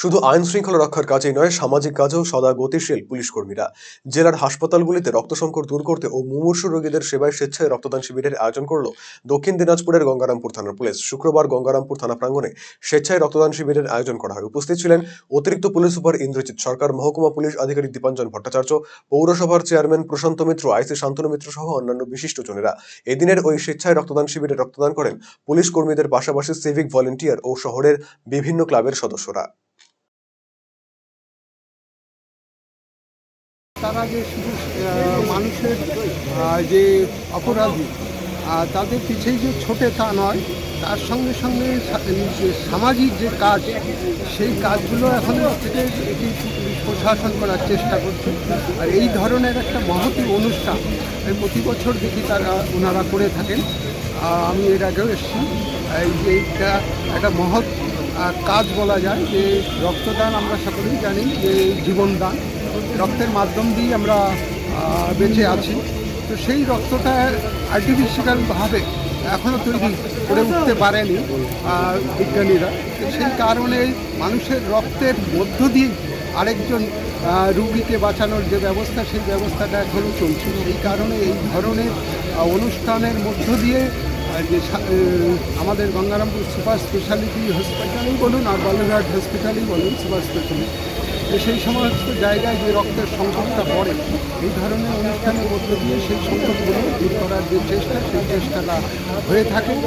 শুধু আইন শৃঙ্খলা রক্ষার কাজেই নয়, সামাজিক কাজেও সদা গতিশীল পুলিশ কর্মীরা। জেলার হাসপাতালগুলিতে রক্ত সংকট দূর করতে ও মুমূর্ষু রোগীদের সেবায় স্বেচ্ছায় রক্তদান শিবিরের আয়োজন করল দক্ষিণ দিনাজপুরের গঙ্গারামপুর থানার পুলিশ। শুক্রবার গঙ্গারামপুর থানা প্রাঙ্গণে স্বেচ্ছায় রক্তদান শিবিরের আয়োজন করা হয়। উপস্থিত ছিলেন অতিরিক্ত পুলিশ সুপার ইন্দ্রজিৎ সরকার, মহকুমা পুলিশ আধিকারিক দীপাঞ্জন ভট্টাচার্য, পৌরসভার চেয়ারম্যান প্রশান্ত মিত্র, আইসি শান্তনু মিত্র সহ অন্যান্য বিশিষ্টজনেরা। এদিনের ওই স্বেচ্ছায় রক্তদান শিবিরে রক্তদান করেন পুলিশ কর্মীদের পাশাপাশি সিভিক ভলেন্টিয়ার ও শহরের বিভিন্ন ক্লাবের সদস্যরা। তারা যে শুধু মানুষের যে অপরাধী তাদের পিছিয়ে যে ছোটে তা নয়, তার সঙ্গে সঙ্গে যে সামাজিক যে কাজ, সেই কাজগুলো এখন থেকে এটি প্রশাসন করার চেষ্টা করছে। আর এই ধরনের একটা মহতী অনুষ্ঠান প্রতি বছর দেখি ওনারা করে থাকেন। আমি এর আগেও এসেছি। এই যে এইটা একটা মহৎ কাজ বলা যায়, যে রক্তদান আমরা সকলেই জানি যে জীবনদান, রক্তের মাধ্যম দিয়ে আমরা বেঁচে আছি। তো সেই রক্তটা আর্টিফিশিয়ালভাবে এখনও তৈরি করে উঠতে পারেনি বিজ্ঞানীরা। তো সেই কারণে মানুষের রক্তের মধ্য দিয়ে আরেকজন রুগীকে বাঁচানোর যে ব্যবস্থা, সেই ব্যবস্থাটা এখনও চলছে। এই কারণে এই ধরনের অনুষ্ঠানের মধ্য দিয়ে যে আমাদের গঙ্গারামপুর সুপার স্পেশালিটি হসপিটালেই বলুন আর বালুরঘাট হসপিটালেই বলুন সুপার স্পেশালিটি, সেই সমস্ত জায়গায় যে রক্তের সংকটটা পড়ে, এই ধরনের অনুষ্ঠানের মধ্য দিয়ে সেই সংকটগুলো দূর করার যে চেষ্টা, সেই চেষ্টাটা হয়ে থাকে।